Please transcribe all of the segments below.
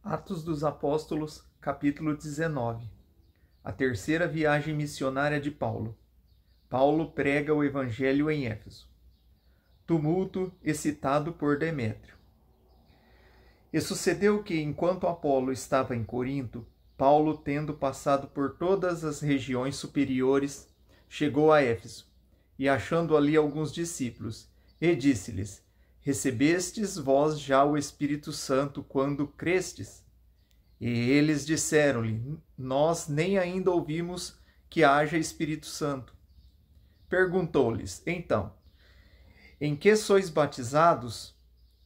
Atos dos Apóstolos, capítulo 19. A terceira viagem missionária de Paulo. Paulo prega o evangelho em Éfeso. Tumulto excitado por Demétrio. E sucedeu que, enquanto Apolo estava em Corinto, Paulo, tendo passado por todas as regiões superiores, chegou a Éfeso, e achando ali alguns discípulos, e disse-lhes: Recebestes vós já o Espírito Santo quando crestes? E eles disseram-lhe: Nós nem ainda ouvimos que haja Espírito Santo. Perguntou-lhes, então: Em que sois batizados?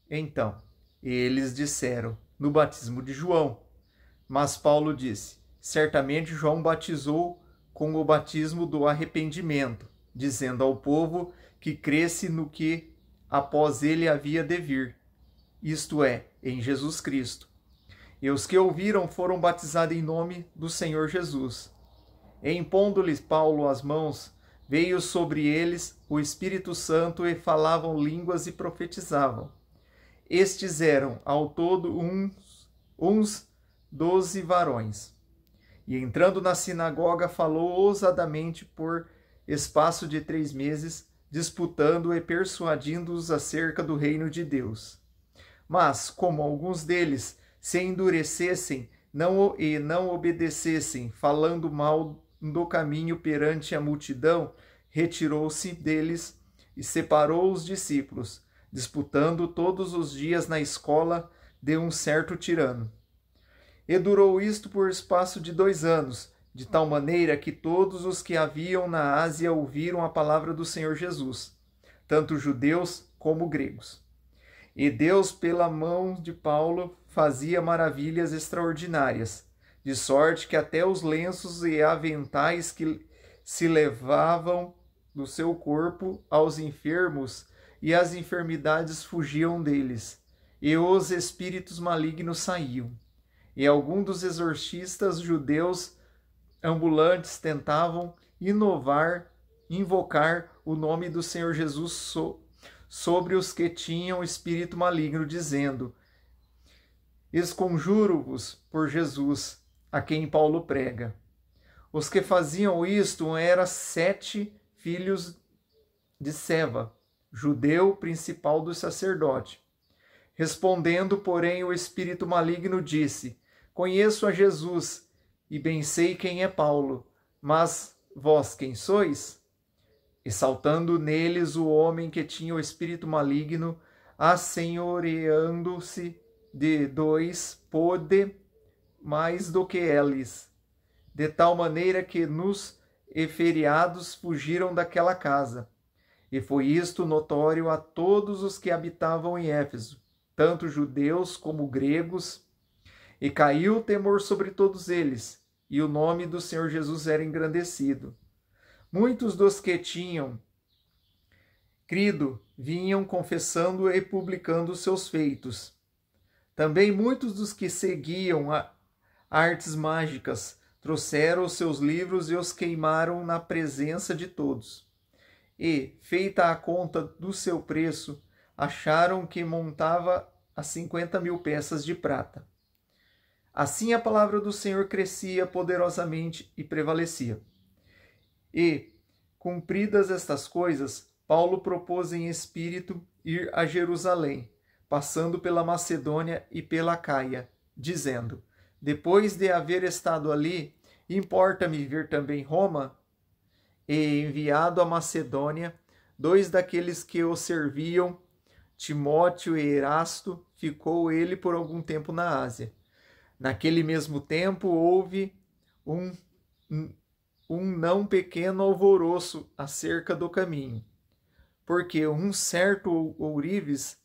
Então, eles disseram: No batismo de João. Mas Paulo disse: Certamente João batizou com o batismo do arrependimento, dizendo ao povo que cresce no que após ele havia de vir, isto é, em Jesus Cristo. E os que ouviram foram batizados em nome do Senhor Jesus. E impondo-lhes Paulo as mãos, veio sobre eles o Espírito Santo e falavam línguas e profetizavam. Estes eram, ao todo, uns 12 varões. E entrando na sinagoga, falou ousadamente por espaço de 3 meses, disputando e persuadindo-os acerca do reino de Deus. Mas, como alguns deles se endurecessem e não obedecessem, falando mal do caminho perante a multidão, retirou-se deles e separou os discípulos, disputando todos os dias na escola de um certo tirano. E durou isto por espaço de 2 anos, de tal maneira que todos os que haviam na Ásia ouviram a palavra do Senhor Jesus, tanto judeus como gregos. E Deus, pela mão de Paulo, fazia maravilhas extraordinárias, de sorte que até os lenços e aventais que se levavam do seu corpo aos enfermos e as enfermidades fugiam deles, e os espíritos malignos saíam. E alguns dos exorcistas judeus ambulantes tentavam invocar o nome do Senhor Jesus sobre os que tinham espírito maligno, dizendo: Esconjuro-vos por Jesus, a quem Paulo prega. Os que faziam isto eram 7 filhos de Seva, judeu principal do sacerdote. Respondendo, porém, o espírito maligno disse: Conheço a Jesus, e bem sei quem é Paulo, mas vós quem sois? E saltando neles o homem que tinha o espírito maligno, assenhoreando-se de 2, pôde mais do que eles, de tal maneira que nos eferiados fugiram daquela casa. E foi isto notório a todos os que habitavam em Éfeso, tanto judeus como gregos, e caiu o temor sobre todos eles, e o nome do Senhor Jesus era engrandecido. Muitos dos que tinham crido vinham confessando e publicando seus feitos. Também muitos dos que seguiam artes mágicas trouxeram os seus livros e os queimaram na presença de todos. E, feita a conta do seu preço, acharam que montava a 50.000 peças de prata. Assim a palavra do Senhor crescia poderosamente e prevalecia. E, cumpridas estas coisas, Paulo propôs em espírito ir a Jerusalém, passando pela Macedônia e pela Acaia, dizendo: Depois de haver estado ali, importa-me vir também Roma? E, enviado a Macedônia, 2 daqueles que o serviam, Timóteo e Erasto, ficou ele por algum tempo na Ásia. Naquele mesmo tempo houve um não pequeno alvoroço acerca do caminho, porque um certo ourives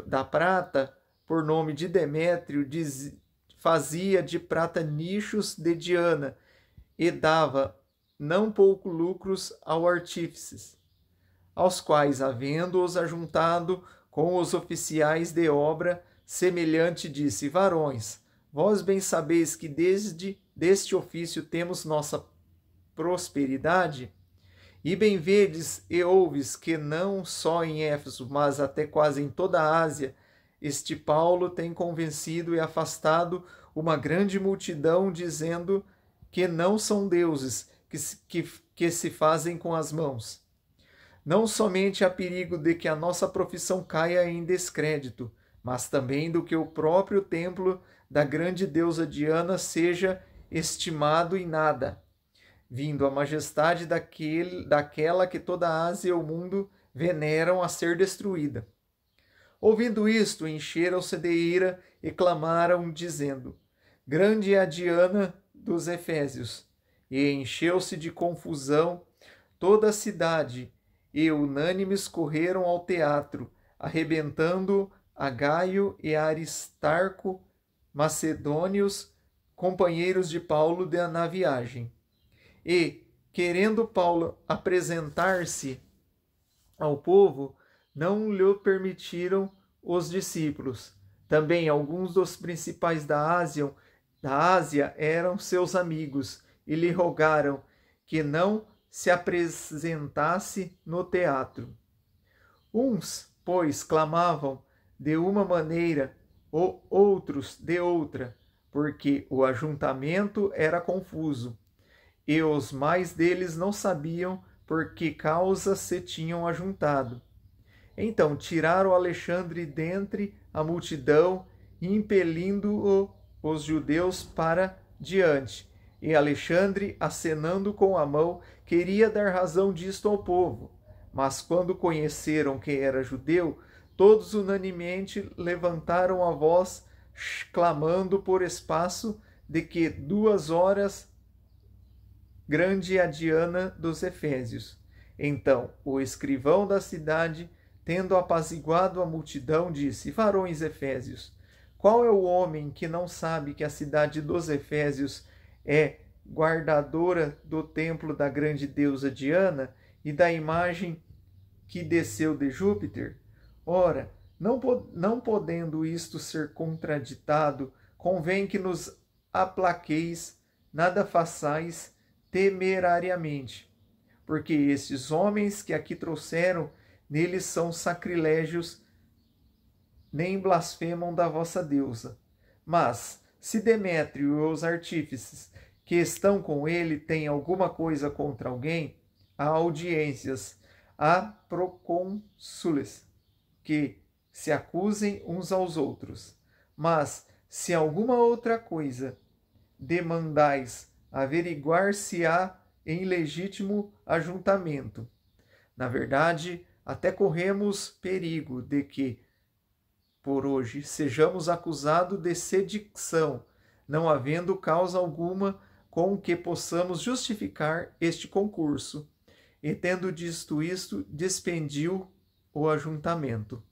da prata, por nome de Demétrio, fazia de prata nichos de Diana e dava não pouco lucros aos artífices, aos quais, havendo-os ajuntado com os oficiais de obra, semelhante disse: Varões, vós bem sabeis que deste ofício temos nossa prosperidade, e bem vedes e ouves que não só em Éfeso, mas até quase em toda a Ásia, este Paulo tem convencido e afastado uma grande multidão, dizendo que não são deuses que se fazem com as mãos. Não somente há perigo de que a nossa profissão caia em descrédito, mas também do que o próprio templo da grande deusa Diana seja estimado em nada, vindo a majestade daquela que toda a Ásia e o mundo veneram a ser destruída. Ouvindo isto, encheram-se de ira e clamaram, dizendo: Grande é a Diana dos Efésios. E encheu-se de confusão toda a cidade, e unânimes correram ao teatro, arrebentando a Gaio e a Aristarco, macedônios, companheiros de Paulo na viagem. E, querendo Paulo apresentar-se ao povo, não lhe permitiram os discípulos. Também alguns dos principais da Ásia eram seus amigos e lhe rogaram que não se apresentasse no teatro. Uns, pois, clamavam de uma maneira, outros de outra, porque o ajuntamento era confuso, e os mais deles não sabiam por que causa se tinham ajuntado. Então tiraram Alexandre dentre a multidão, impelindo-o os judeus para diante. E Alexandre, acenando com a mão, queria dar razão disto ao povo. Mas quando conheceram que era judeu, todos unanimemente levantaram a voz, clamando por espaço de que 2 horas grande é a Diana dos Efésios. Então o escrivão da cidade, tendo apaziguado a multidão, disse: Varões efésios, qual é o homem que não sabe que a cidade dos Efésios é guardadora do templo da grande deusa Diana e da imagem que desceu de Júpiter? Ora, não podendo isto ser contraditado, convém que nos aplaqueis, nada façais temerariamente, porque estes homens que aqui trouxeram, neles são sacrilégios, nem blasfemam da vossa deusa. Mas, se Demétrio e os artífices que estão com ele têm alguma coisa contra alguém, há audiências, há procônsules que se acusem uns aos outros. Mas, se alguma outra coisa demandais, averiguar se há em legítimo ajuntamento. Na verdade, até corremos perigo de que, por hoje, sejamos acusados de sedição, não havendo causa alguma com que possamos justificar este concurso. E tendo dito isto, despediu o ajuntamento.